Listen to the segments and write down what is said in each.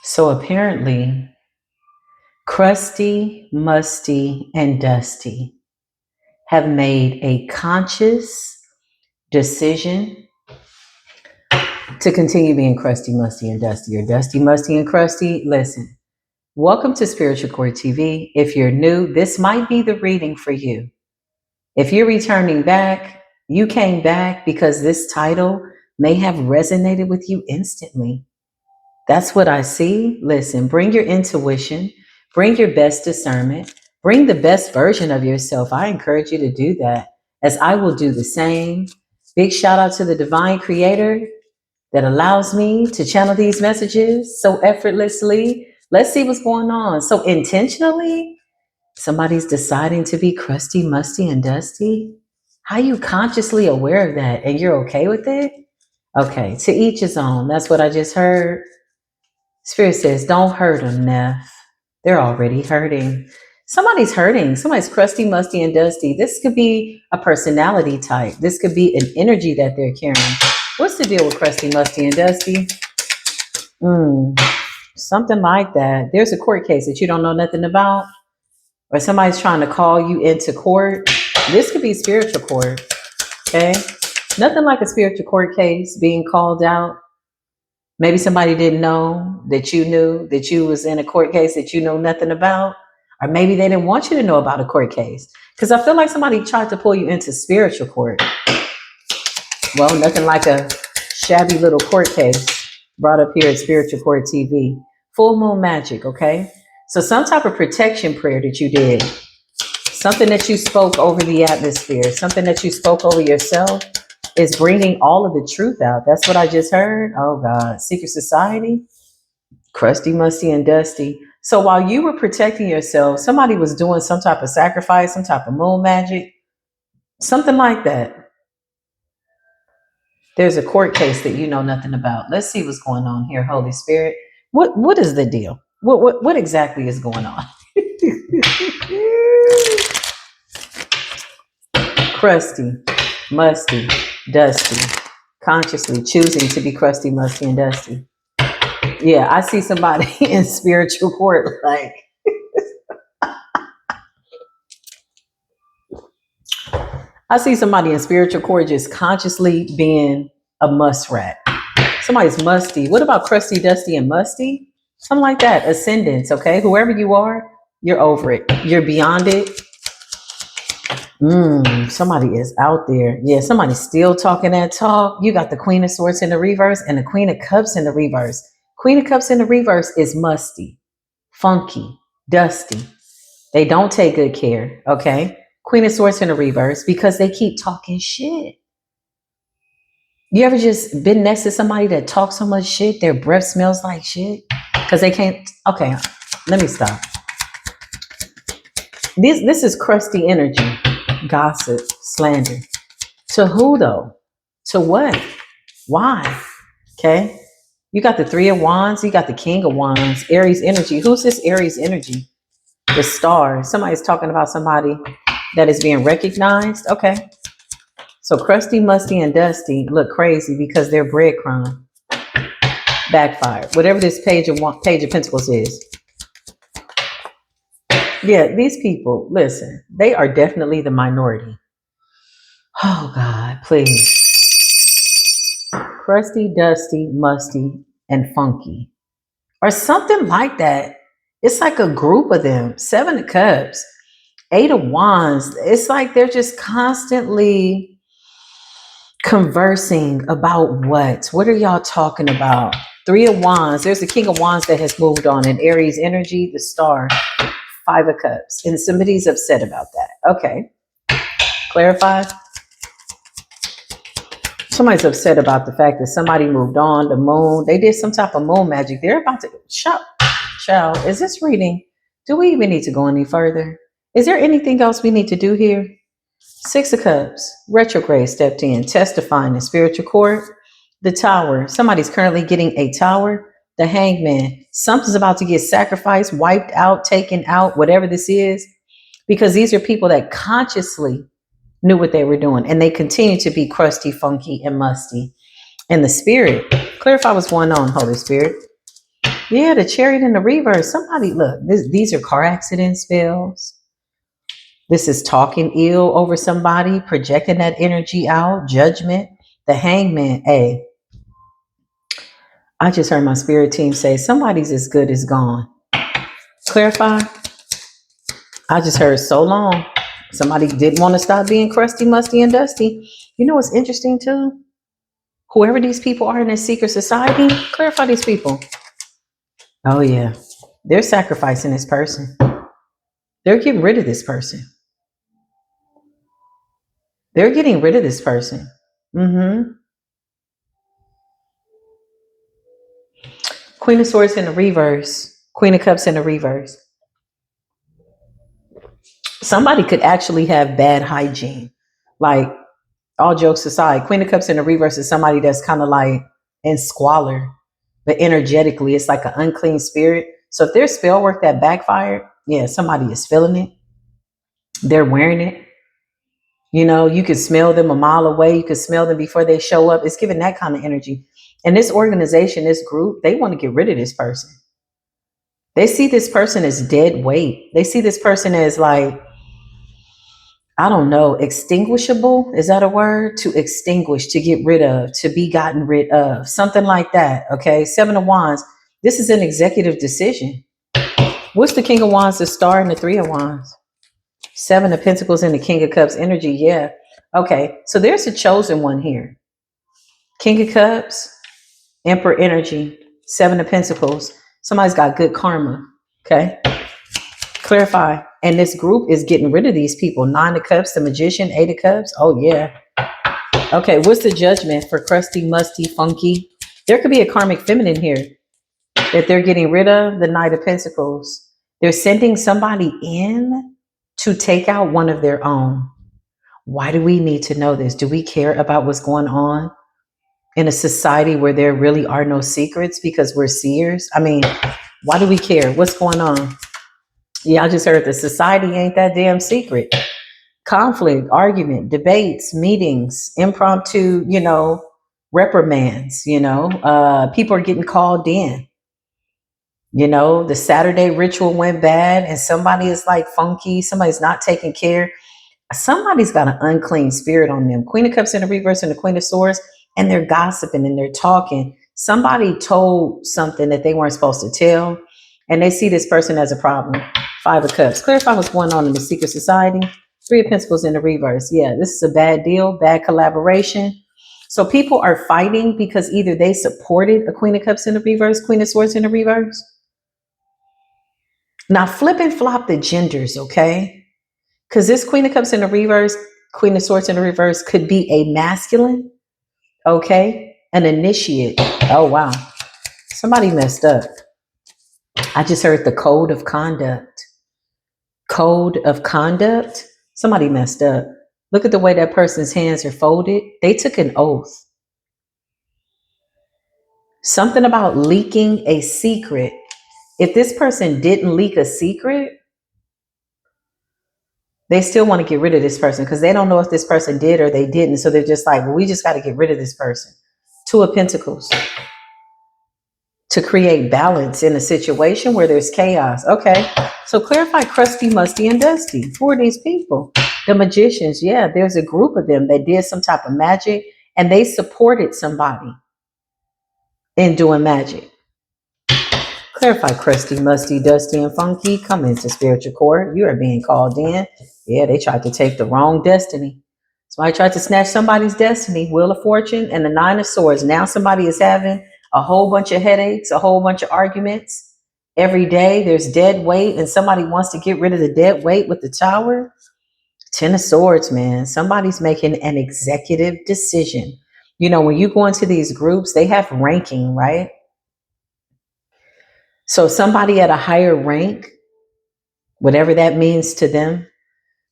So apparently, Crusty, Musty, and Dusty have made a conscious decision to continue being Crusty, Musty, and Dusty, or Dusty, Musty, and Crusty. Listen, welcome to Spiritual Core TV. If you're new, this might be the reading for you. If you're returning back, you came back because this title may have resonated with you instantly. That's what I see. Listen, bring your intuition, bring your best discernment, bring the best version of yourself. I encourage you to do that, as I will do the same. Big shout out to the divine creator that allows me to channel these messages so effortlessly. Let's see what's going on. So, intentionally, somebody's deciding to be crusty, musty, and dusty. How you consciously aware of that and you're okay with it? Okay, to each his own. That's what I just heard. Spirit says, don't hurt them, Neff. They're already hurting. Somebody's hurting. Somebody's crusty, musty, and dusty. This could be a personality type. This could be an energy that they're carrying. What's the deal with crusty, musty, and dusty? Something like that. There's a court case that you don't know nothing about, or somebody's trying to call you into court. This could be spiritual court. Okay? Nothing like a spiritual court case being called out. Maybe somebody didn't know that you knew that you was in a court case that you know nothing about. Or maybe they didn't want you to know about a court case. Because I feel like somebody tried to pull you into spiritual court. Well, nothing like a shabby little court case brought up here at Spiritual Court TV. Full moon magic, okay? So some type of protection prayer that you did. Something that you spoke over the atmosphere. Something that you spoke over yourself is bringing all of the truth out. That's what I just heard. Oh God, secret society, crusty, musty, and dusty. So while you were protecting yourself, somebody was doing some type of sacrifice, some type of moon magic, something like that. There's a court case that you know nothing about. Let's see what's going on here, Holy Spirit. What is the deal? What exactly is going on? Crusty, musty, dusty, consciously choosing to be crusty, musty, and dusty. Yeah, I see somebody in spiritual court like, I see somebody in spiritual court just consciously being a muskrat. Somebody's musty. What about crusty, dusty, and musty? Something like that. Ascendance, okay? Whoever you are, you're over it. You're beyond it. Somebody is out there. Yeah, somebody's still talking that talk. You got the Queen of Swords in the reverse and the Queen of Cups in the reverse. Queen of Cups in the reverse is musty, funky, dusty. They don't take good care, okay? Queen of Swords in the reverse because they keep talking shit. You ever just been next to somebody that talks so much shit, their breath smells like shit? Because they can't, okay, let me stop. This is crusty energy. Gossip, slander. To who though? To what? Why? Okay. You got the Three of Wands. You got the King of Wands. Aries energy. Who's this Aries energy? The Star. Somebody's talking about somebody that is being recognized. Okay. So crusty, musty, and dusty look crazy because they're breadcrumb. Backfired. Whatever this page of Pentacles is. Yeah, these people, listen, they are definitely the minority. Oh, God, please. Crusty, dusty, musty, and funky. Or something like that. It's like a group of them. 7 of Cups, 8 of Wands. It's like they're just constantly conversing about what? What are y'all talking about? 3 of Wands. There's the King of Wands that has moved on. And Aries energy, the Star. 5 of Cups. And somebody's upset about that. Okay. Clarify. Somebody's upset about the fact that somebody moved on. The moon. They did some type of moon magic. They're about to... Child, is this reading? Do we even need to go any further? Is there anything else we need to do here? 6 of Cups. Retrograde stepped in. Testifying in spiritual court. The Tower. Somebody's currently getting a tower. The Hangman. Something's about to get sacrificed, wiped out, taken out, whatever this is. Because these are people that consciously knew what they were doing. And they continue to be crusty, funky, and musty. And the Spirit. Clarify what's going on, Holy Spirit. Yeah, the chariot in the reverse. Somebody, look, these are car accident spells. This is talking ill over somebody, projecting that energy out, judgment. The hangman, hey, I just heard my spirit team say somebody's as good as gone. Clarify. I just heard so long. Somebody didn't want to stop being crusty, musty, and dusty. You know what's interesting too? Whoever these people are in this secret society, clarify these people. Oh yeah. They're sacrificing this person. They're getting rid of this person. They're getting rid of this person. Mm-hmm. Queen of Swords in the reverse. Queen of Cups in the reverse. Somebody could actually have bad hygiene. Like, all jokes aside, Queen of Cups in the reverse is somebody that's kind of like in squalor, but energetically, it's like an unclean spirit. So if there's spell work that backfired, yeah, somebody is feeling it. They're wearing it. You know, you could smell them a mile away. You could smell them before they show up. It's giving that kind of energy. And this organization, this group, they want to get rid of this person. They see this person as dead weight. They see this person as like, I don't know, extinguishable. Is that a word? To extinguish, to get rid of, to be gotten rid of, something like that. Okay. Seven of Wands. This is an executive decision. What's the King of Wands, the Star, and the Three of Wands? Seven of Pentacles and the King of Cups energy. Yeah. Okay. So there's a chosen one here. King of Cups, Emperor energy, Seven of Pentacles. Somebody's got good karma. Okay. Clarify. And this group is getting rid of these people. Nine of Cups, the Magician, Eight of Cups. Oh, yeah. Okay. What's the judgment for crusty, musty, funky? There could be a karmic feminine here that they're getting rid of. The Knight of Pentacles. They're sending somebody in to take out one of their own. Why do we need to know this? Do we care about what's going on in a society where there really are no secrets because we're seers? I mean, why do we care? What's going on? Yeah, I just heard the society ain't that damn secret. Conflict, argument, debates, meetings, impromptu, reprimands, people are getting called in. The Saturday ritual went bad and somebody is like funky, somebody's not taking care. Somebody's got an unclean spirit on them. Queen of Cups in the reverse and the Queen of Swords, and they're gossiping and they're talking. Somebody told something that they weren't supposed to tell, and they see this person as a problem. Five of Cups. Clarify what's going on in the secret society. Three of Pentacles in the reverse. Yeah, this is a bad deal, bad collaboration. So people are fighting because either they supported a Queen of Cups in the reverse, Queen of Swords in the reverse. Now flip and flop the genders, okay? Because this Queen of Cups in the reverse, Queen of Swords in the reverse could be a masculine, okay? An initiate. Oh, wow. Somebody messed up. I just heard the code of conduct. Code of conduct. Somebody messed up. Look at the way that person's hands are folded. They took an oath. Something about leaking a secret. If this person didn't leak a secret, they still want to get rid of this person because they don't know if this person did or they didn't. So they're just like, well, we just got to get rid of this person. Two of Pentacles. To create balance in a situation where there's chaos. Okay. So clarify crusty, musty, and dusty. Who are these people? The magicians. Yeah, there's a group of them that did some type of magic and they supported somebody in doing magic. Clarify crusty, musty, dusty, and funky. Come into spiritual court. You are being called in. Yeah, they tried to take the wrong destiny. Somebody tried to snatch somebody's destiny. Wheel of Fortune and the Nine of Swords. Now somebody is having a whole bunch of headaches, a whole bunch of arguments. Every day there's dead weight and somebody wants to get rid of the dead weight with the Tower. Ten of Swords, man. Somebody's making an executive decision. When you go into these groups, they have ranking, right? So somebody at a higher rank, whatever that means to them,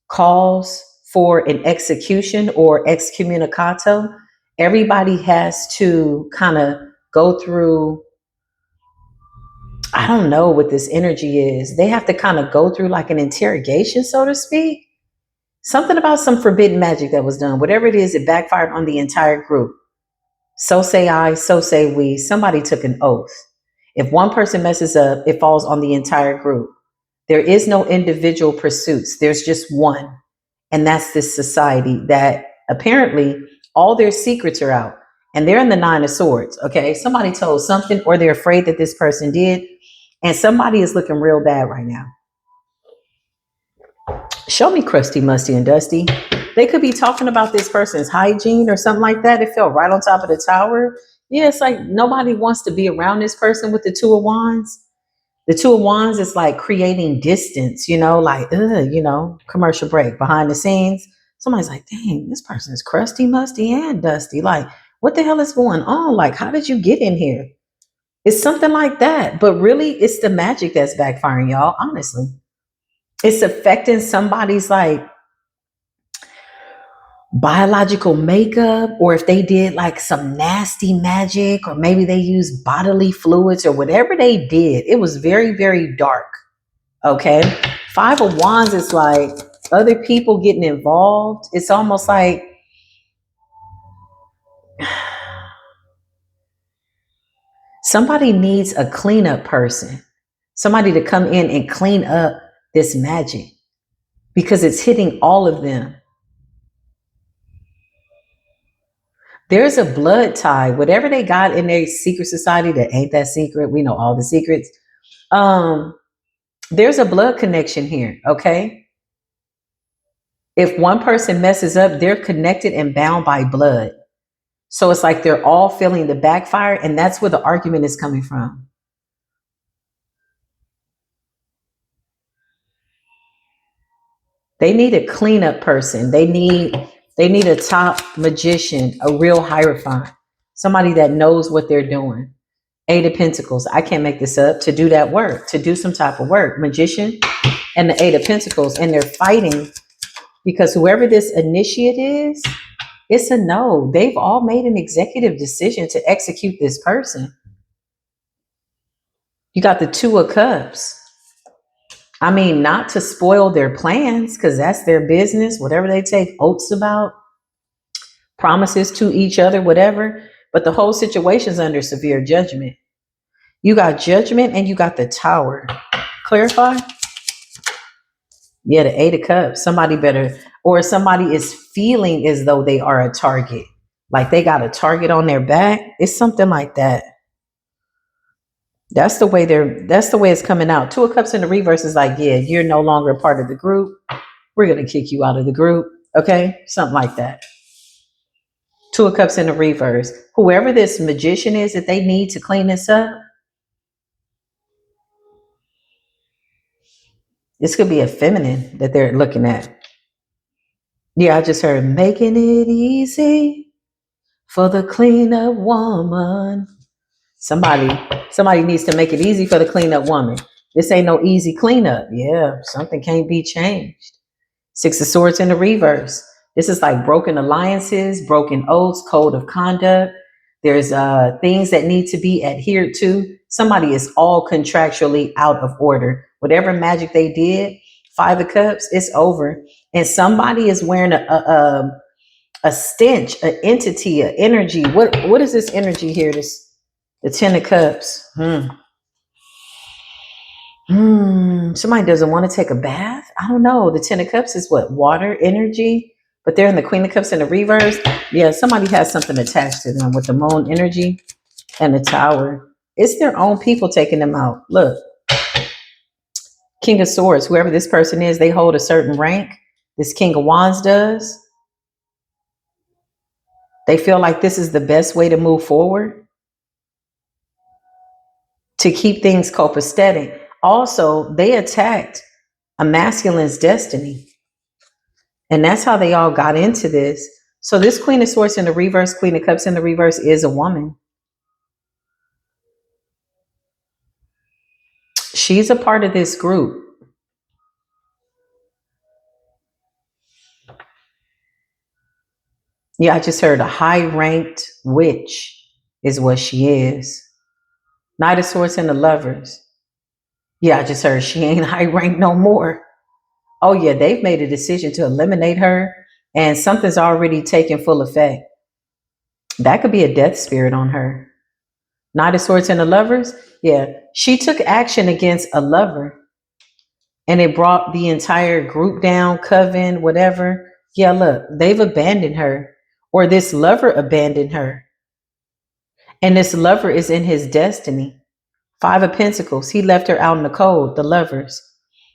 calls for an execution or excommunicato. Everybody has to kind of go through, I don't know what this energy is. They have to kind of go through like an interrogation, so to speak. Something about some forbidden magic that was done. Whatever it is, it backfired on the entire group. So say I, so say we. Somebody took an oath. If one person messes up, it falls on the entire group. There is no individual pursuits. There's just one. And that's this society that apparently all their secrets are out. And they're in the Nine of Swords. Okay. Somebody told something, or they're afraid that this person did. And somebody is looking real bad right now. Show me Crusty, Musty, and Dusty. They could be talking about this person's hygiene or something like that. It fell right on top of the tower. Yeah, it's like nobody wants to be around this person with the Two of Wands. The Two of Wands is like creating distance, like, commercial break behind the scenes. Somebody's like, dang, this person is crusty, musty, and dusty. Like, what the hell is going on? Like, how did you get in here? It's something like that. But really, it's the magic that's backfiring, y'all, honestly. It's affecting somebody's like biological makeup, or if they did like some nasty magic, or maybe they used bodily fluids or whatever they did. It was very, very dark. Okay. Five of Wands is like other people getting involved. It's almost like somebody needs a cleanup person, somebody to come in and clean up this magic because it's hitting all of them. There's a blood tie, whatever they got in their secret society that ain't that secret. We know all the secrets. There's a blood connection here. Okay. If one person messes up, they're connected and bound by blood. So it's like they're all feeling the backfire, and that's where the argument is coming from. They need a cleanup person. They need a top magician, a real hierophant, somebody that knows what they're doing. Eight of Pentacles. I can't make this up. To do that work, to do some type of work. Magician and the Eight of Pentacles, and they're fighting because whoever this initiate is, it's a no. They've all made an executive decision to execute this person. You got the Two of Cups. I mean, not to spoil their plans, because that's their business, whatever they take oaths about, promises to each other, whatever. But the whole situation is under severe judgment. You got Judgment and you got the Tower. Clarify? Yeah, the Eight of Cups. Somebody better, or somebody is feeling as though they are a target. Like they got a target on their back. It's something like that. That's the way it's coming out. Two of Cups in the reverse is like, yeah, you're no longer a part of the group. We're going to kick you out of the group. Okay. Something like that. Two of Cups in the reverse. Whoever this magician is that they need to clean this up, this could be a feminine that they're looking at. Yeah, I just heard making it easy for the cleanup woman. Somebody needs to make it easy for the cleanup woman. This ain't no easy cleanup. Yeah, something can't be changed. Six of Swords in the reverse. This is like broken alliances, broken oaths, code of conduct. There's things that need to be adhered to. Somebody is all contractually out of order. Whatever magic they did, Five of Cups, it's over. And somebody is wearing a stench, an entity, an energy. What is this energy here? The Ten of Cups. Somebody doesn't want to take a bath. I don't know. The Ten of Cups is what? Water, energy. But they're in the Queen of Cups in the reverse. Yeah, somebody has something attached to them with the Moon energy and the Tower. It's their own people taking them out. Look. King of Swords. Whoever this person is, they hold a certain rank. This King of Wands does. They feel like this is the best way to move forward, to keep things copacetic. Also, they attacked a masculine's destiny. And that's how they all got into this. So this Queen of Swords in the reverse, Queen of Cups in the reverse is a woman. She's a part of this group. Yeah, I just heard a high-ranked witch is what she is. Knight of Swords and the Lovers. Yeah, I just heard she ain't high-ranked no more. Oh yeah, they've made a decision to eliminate her, and something's already taken full effect. That could be a death spirit on her. Knight of Swords and the Lovers. Yeah, she took action against a lover, and it brought the entire group down, coven, whatever. Yeah, look, they've abandoned her, or this lover abandoned her, and this lover is in his destiny. Five of Pentacles. He left her out in the cold, the lovers.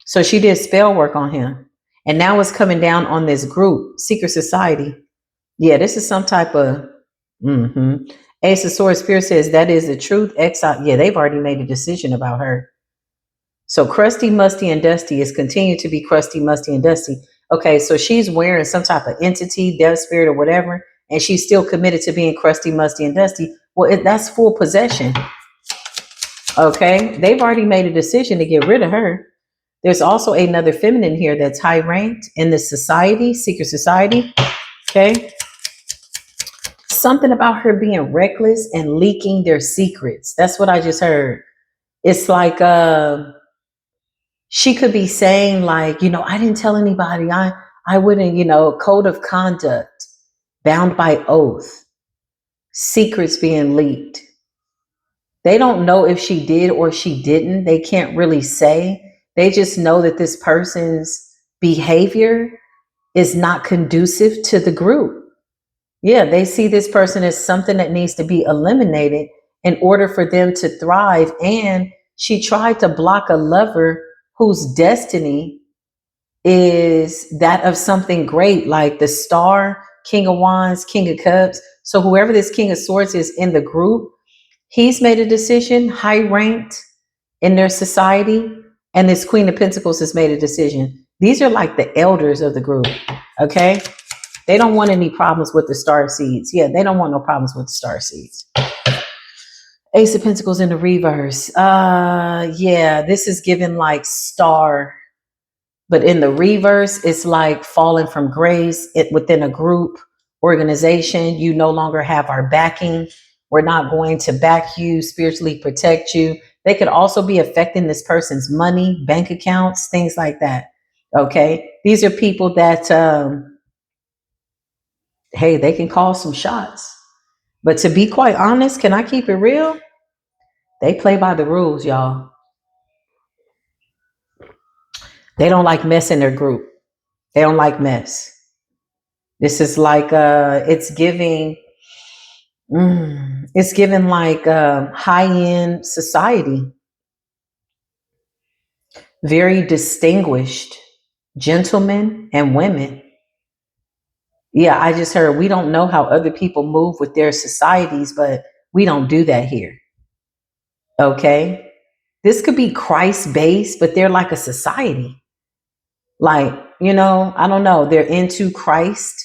So she did spell work on him. And now it's coming down on this group, Secret Society. Yeah, this is some type of Ace of Swords. Spirit says that is the truth. Exile. Yeah, they've already made a decision about her. So Crusty, Musty, and Dusty is continued to be Crusty, Musty, and Dusty. Okay, so she's wearing some type of entity, death spirit, or whatever, and she's still committed to being Crusty, Musty, and Dusty. Well, that's full possession. Okay, they've already made a decision to get rid of her. There's also another feminine here that's high ranked in the society, secret society. Okay, something about her being reckless and leaking their secrets. That's what I just heard. It's like she could be saying like, I didn't tell anybody. I wouldn't, code of conduct, bound by oath, secrets being leaked. They don't know if she did or she didn't. They can't really say. They just know that this person's behavior is not conducive to the group. Yeah, they see this person as something that needs to be eliminated in order for them to thrive. And she tried to block a lover whose destiny is that of something great, like the Star, King of Wands, King of Cups. So whoever this King of Swords is in the group, he's made a decision, high ranked in their society, and this Queen of Pentacles has made a decision. These are like the elders of the group, okay? They don't want any problems with the star seeds. Yeah, they don't want no problems with the star seeds. Ace of Pentacles in the reverse. Yeah, this is given like star, but in the reverse, it's like falling from grace within a group organization. You no longer have our backing. We're not going to back you, spiritually protect you. They could also be affecting this person's money, bank accounts, things like that. Okay. These are people that, hey, they can call some shots. But to be quite honest, can I keep it real? They play by the rules, y'all. They don't like mess in their group. They don't like mess. This is like, it's giving like high-end society. Very distinguished gentlemen and women. Yeah, I just heard we don't know how other people move with their societies, but we don't do that here. Okay? This could be Christ-based, but they're like a society. Like, I don't know. They're into Christ.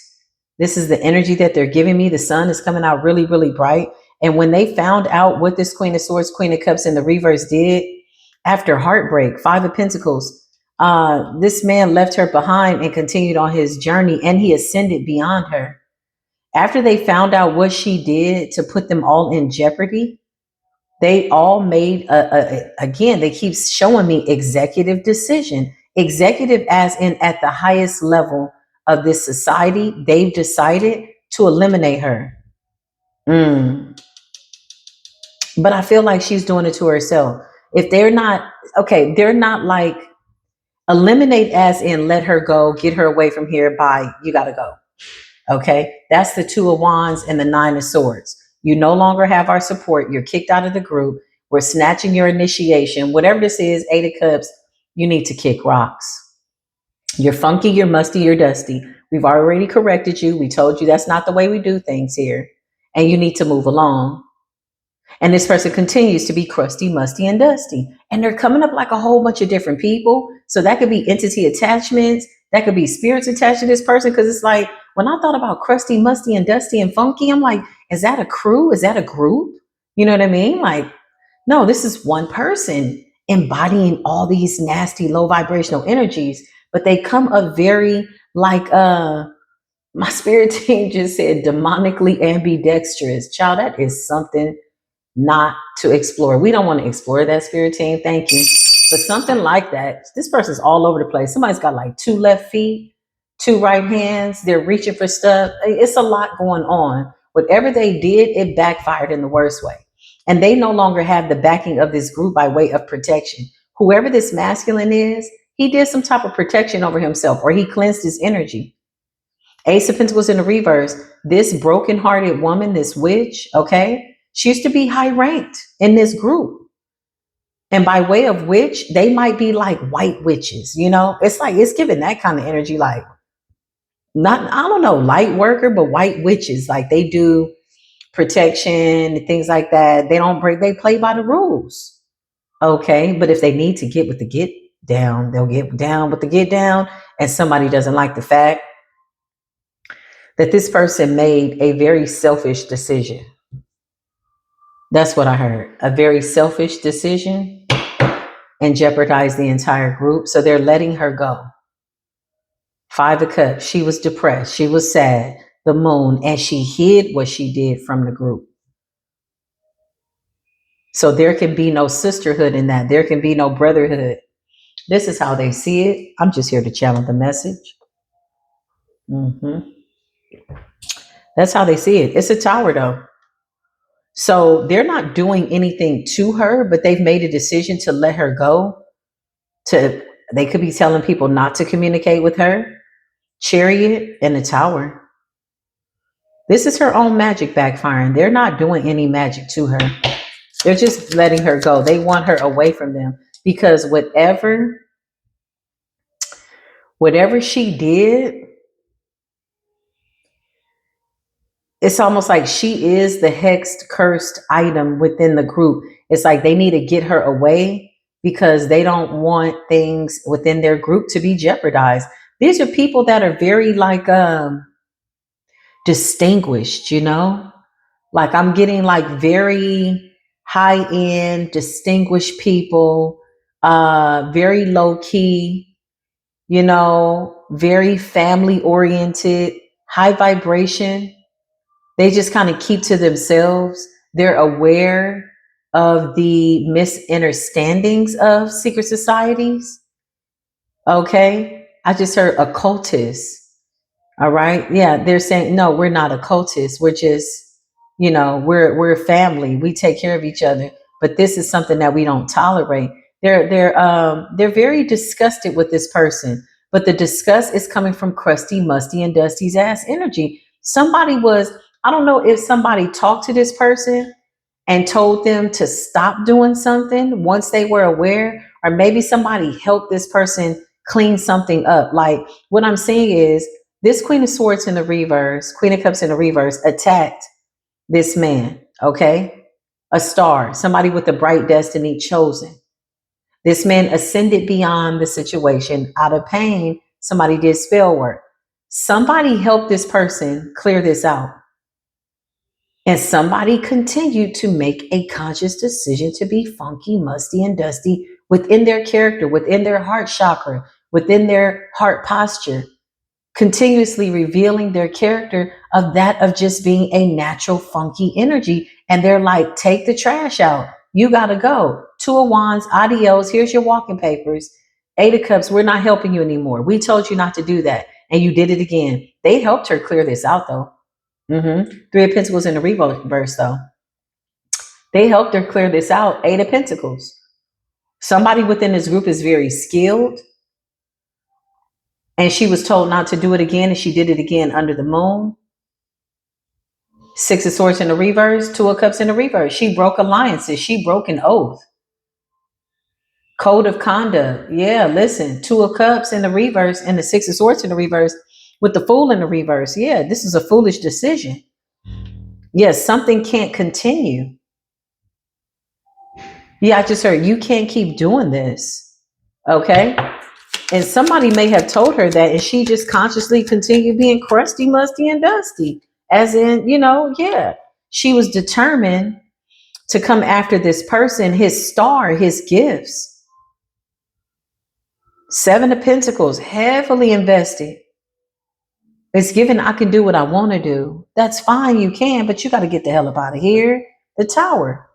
This is the energy that they're giving me. The sun is coming out really, really bright. And when they found out what this Queen of Swords, Queen of Cups in the reverse did, after heartbreak, Five of Pentacles, this man left her behind and continued on his journey, and he ascended beyond her. After they found out what she did to put them all in jeopardy, they all made, again, they keep showing me executive decision. Executive as in at the highest level of this society, they've decided to eliminate her. But I feel like she's doing it to herself. If they're not, okay, they're not like eliminate as in let her go, get her away from here, bye, you got to go. Okay, that's the Two of Wands and the Nine of Swords. You no longer have our support. You're kicked out of the group. We're snatching your initiation. Whatever this is, Eight of Cups, you need to kick rocks. You're funky, you're musty, you're dusty. We've already corrected you. We told you that's not the way we do things here. And you need to move along. And this person continues to be crusty, musty, and dusty. And they're coming up like a whole bunch of different people. So that could be entity attachments. That could be spirits attached to this person. Because it's like, when I thought about crusty, musty, and dusty, and funky, I'm like, is that a crew? Is that a group? You know what I mean? Like, no, this is one person embodying all these nasty, low vibrational energies. But they come up very like, my spirit team just said, demonically ambidextrous. Child, that is something not to explore. We don't want to explore that, spirit team. Thank you. But something like that. This person's all over the place. Somebody's got like 2 left feet, 2 right hands. They're reaching for stuff. It's a lot going on. Whatever they did, it backfired in the worst way. And they no longer have the backing of this group by way of protection. Whoever this masculine is, he did some type of protection over himself, or he cleansed his energy. Ace of Pentacles in the reverse. This broken-hearted woman, this witch, okay, she used to be high ranked in this group. And by way of witch, they might be like white witches, you know? It's like, it's giving that kind of energy, like, not, I don't know, light worker, but white witches. Like, they do protection, things like that. They don't break, they play by the rules. Okay. But if they need to get with the get down, they'll get down with the get down. And somebody doesn't like the fact that this person made a very selfish decision. That's what I heard. A very selfish decision, and jeopardized the entire group. So they're letting her go. Five of Cups. She was depressed. She was sad. The Moon. And she hid what she did from the group. So there can be no sisterhood in that. There can be no brotherhood. This is how they see it. I'm just here to channel the message. That's how they see it. It's a tower though. So they're not doing anything to her, but they've made a decision to let her go. They could be telling people not to communicate with her. Chariot and the tower. This is her own magic backfiring. They're not doing any magic to her. They're just letting her go. They want her away from them because whatever she did, it's almost like she is the hexed, cursed item within the group. It's like they need to get her away because they don't want things within their group to be jeopardized. These are people that are very like distinguished, you know? Like I'm getting like very high end, distinguished people, very low key, you know, very family oriented, high vibration. They just kind of keep to themselves. They're aware of the misunderstandings of secret societies. Okay. I just heard occultists. All right. Yeah. They're saying, no, we're not occultists. We're just, you know, we're a family. We take care of each other. But this is something that we don't tolerate. They're very disgusted with this person. But the disgust is coming from Crusty, Musty, and Dusty's ass energy. I don't know if somebody talked to this person and told them to stop doing something once they were aware, or maybe somebody helped this person clean something up. Like what I'm saying is this Queen of Swords in the reverse, Queen of Cups in the reverse attacked this man, okay? A star, somebody with a bright destiny chosen. This man ascended beyond the situation. Out of pain, somebody did spell work. Somebody helped this person clear this out. And somebody continued to make a conscious decision to be funky, musty, and dusty within their character, within their heart chakra, within their heart posture, continuously revealing their character of that of just being a natural funky energy. And they're like, take the trash out. You got to go. Two of Wands, adios. Here's your walking papers. Eight of Cups, we're not helping you anymore. We told you not to do that. And you did it again. They helped her clear this out though. Three of Pentacles in the reverse though. They helped her clear this out. Eight of Pentacles. Somebody within this group is very skilled. And she was told not to do it again, and she did it again under the moon. Six of Swords in the reverse, Two of Cups in the reverse. She broke alliances. She broke an oath. Code of conduct. Yeah, listen. Two of Cups in the reverse and the Six of Swords in the reverse with the Fool in the reverse. Yeah, this is a foolish decision. Yes, something can't continue. Yeah, I just heard you can't keep doing this. Okay. And somebody may have told her that, and she just consciously continued being crusty, musty, and dusty. As in, you know, yeah, she was determined to come after this person, his star, his gifts. Seven of Pentacles, heavily invested. It's given, I can do what I want to do. That's fine, you can, but you got to get the hell up out of here. The tower.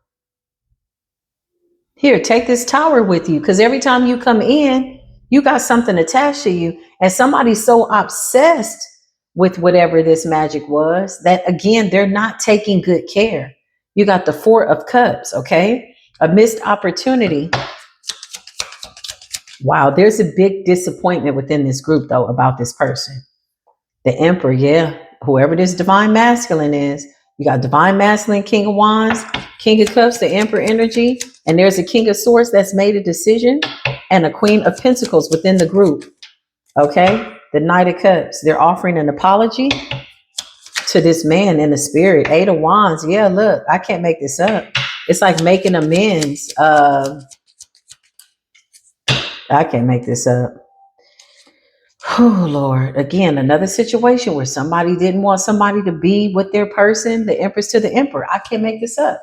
Here, take this tower with you, because every time you come in, you got something attached to you. And somebody's so obsessed with whatever this magic was that, again, they're not taking good care. You got the Four of Cups, okay? A missed opportunity. Wow, there's a big disappointment within this group, though, about this person. The Emperor, yeah. Whoever this divine masculine is, you got divine masculine, King of Wands, King of Cups, the Emperor energy, and there's a King of Swords that's made a decision, and a Queen of Pentacles within the group, okay? The Knight of Cups, they're offering an apology to this man in the spirit. Eight of Wands, yeah, look, I can't make this up. It's like making amends. I can't make this up. Oh, Lord. Again, another situation where somebody didn't want somebody to be with their person, the Empress to the Emperor. I can't make this up.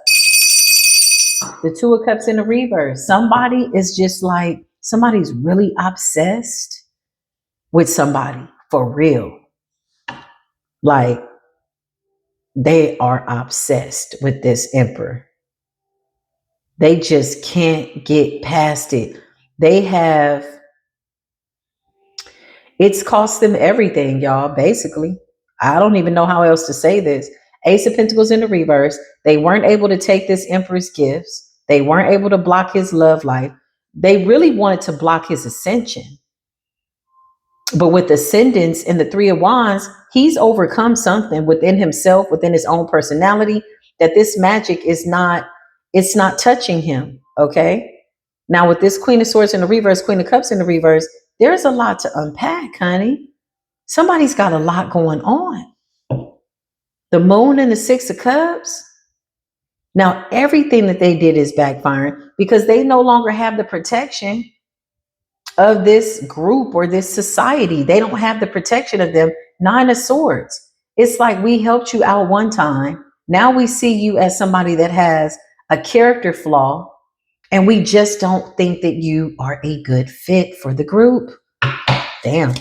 The Two of Cups in the reverse. Somebody is just like, somebody's really obsessed with somebody for real. Like, they are obsessed with this Emperor. They just can't get past it. They have, it's cost them everything, y'all, basically. I don't even know how else to say this. Ace of Pentacles in the reverse. They weren't able to take this Emperor's gifts. They weren't able to block his love life. They really wanted to block his ascension. But with ascendance in the Three of Wands, he's overcome something within himself, within his own personality, that this magic is not, it's not touching him, okay? Now with this Queen of Swords in the reverse, Queen of Cups in the reverse, there's a lot to unpack, honey. Somebody's got a lot going on. The Moon and the Six of Cups. Now, everything that they did is backfiring because they no longer have the protection of this group or this society. They don't have the protection of them. Nine of Swords. It's like we helped you out one time. Now we see you as somebody that has a character flaw, and we just don't think that you are a good fit for the group. Damn.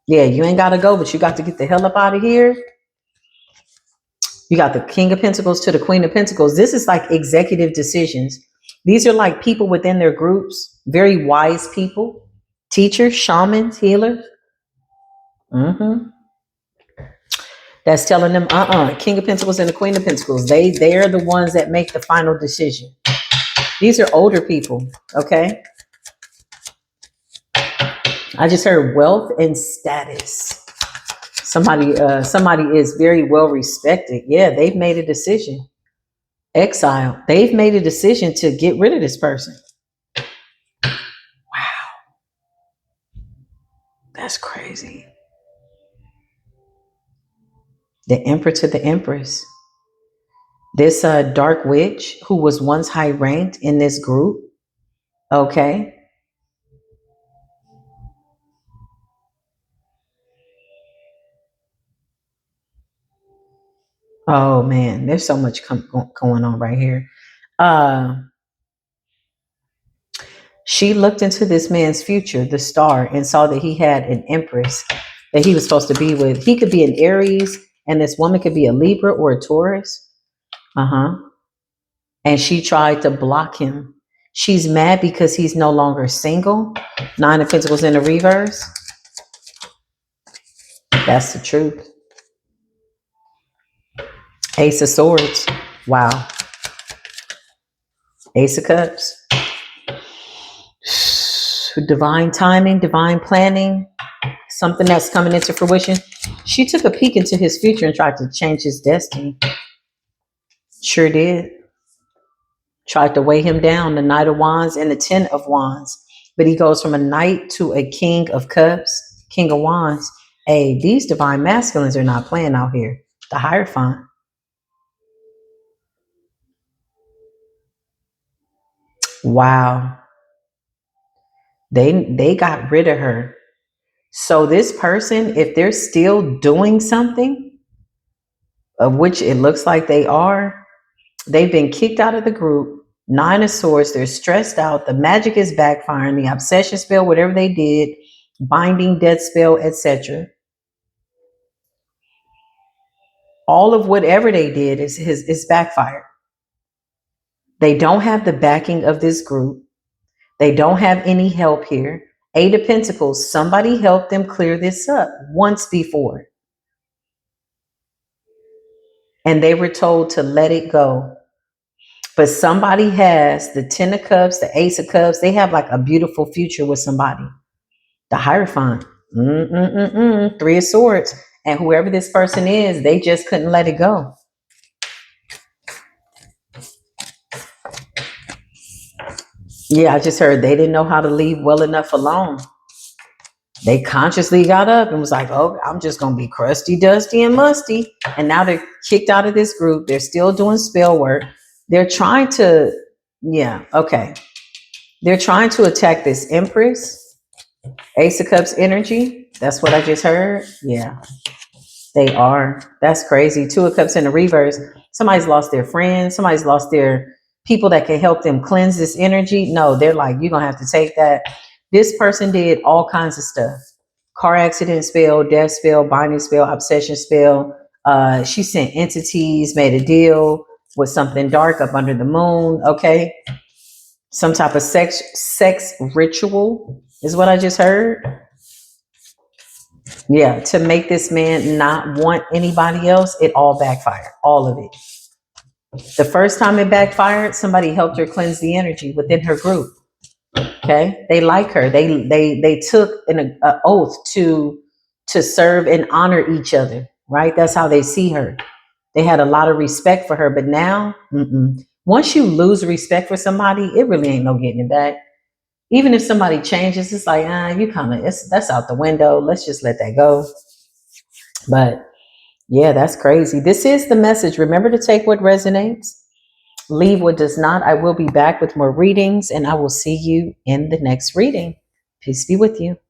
Yeah, you ain't got to go, but you got to get the hell up out of here. You got the King of Pentacles to the Queen of Pentacles. This is like executive decisions. These are like people within their groups, very wise people, teachers, shamans, healers. That's telling them, King of Pentacles and the Queen of Pentacles. They're the ones that make the final decision. These are older people, okay? I just heard wealth and status. Somebody is very well respected. Yeah, they've made a decision. Exile. They've made a decision to get rid of this person. Wow. That's crazy. The Emperor to the Empress. This dark witch who was once high ranked in this group. Okay. Oh man, there's so much going on right here. She looked into this man's future, the star, and saw that he had an empress that he was supposed to be with. He could be an Aries, and this woman could be a Libra or a Taurus. And she tried to block him. She's mad because he's no longer single. Nine of Pentacles in the reverse. That's the truth. Ace of Swords. Wow. Ace of Cups. Divine timing, divine planning, something that's coming into fruition. She took a peek into his future and tried to change his destiny. Sure did. Tried to weigh him down, the Knight of Wands and the Ten of Wands. But he goes from a Knight to a King of Cups, King of Wands. Hey, these divine masculines are not playing out here. The Hierophant. Wow. They got rid of her. So this person, if they're still doing something, of which it looks like they are, they've been kicked out of the group. Nine of Swords, they're stressed out. The magic is backfiring. The obsession spell, whatever they did, binding, death spell, etc. All of whatever they did is backfired. They don't have the backing of this group. They don't have any help here. Eight of Pentacles, somebody helped them clear this up once before. and they were told to let it go. But somebody has the 10 of cups, the ace of cups. They have like a beautiful future with somebody. The Hierophant, Three of Swords. And whoever this person is, they just couldn't let it go. Yeah, I just heard they didn't know how to leave well enough alone. They consciously got up and was like, oh, I'm just going to be crusty, dusty, and musty. And now they're kicked out of this group. They're still doing spell work. They're trying to, yeah, okay. They're trying to attack this Empress, Ace of Cups energy. That's what I just heard. Yeah, they are. That's crazy. Two of Cups in the reverse. Somebody's lost their friends. Somebody's lost their people that can help them cleanse this energy. No, they're like, you're going to have to take that. This person did all kinds of stuff. Car accident spell, death spell, binding spell, obsession spell. She sent entities, made a deal with something dark up under the moon. Okay. Some type of sex ritual is what I just heard. Yeah, to make this man not want anybody else, it all backfired. All of it. The first time it backfired, somebody helped her cleanse the energy within her group. Okay, they like her. They took an oath to serve and honor each other. Right, that's how they see her. They had a lot of respect for her, but now, once you lose respect for somebody, it really ain't no getting it back. Even if somebody changes, it's like, you kind of, that's out the window. Let's just let that go. But yeah, that's crazy. This is the message. Remember to take what resonates, leave what does not. I will be back with more readings, and I will see you in the next reading. Peace be with you.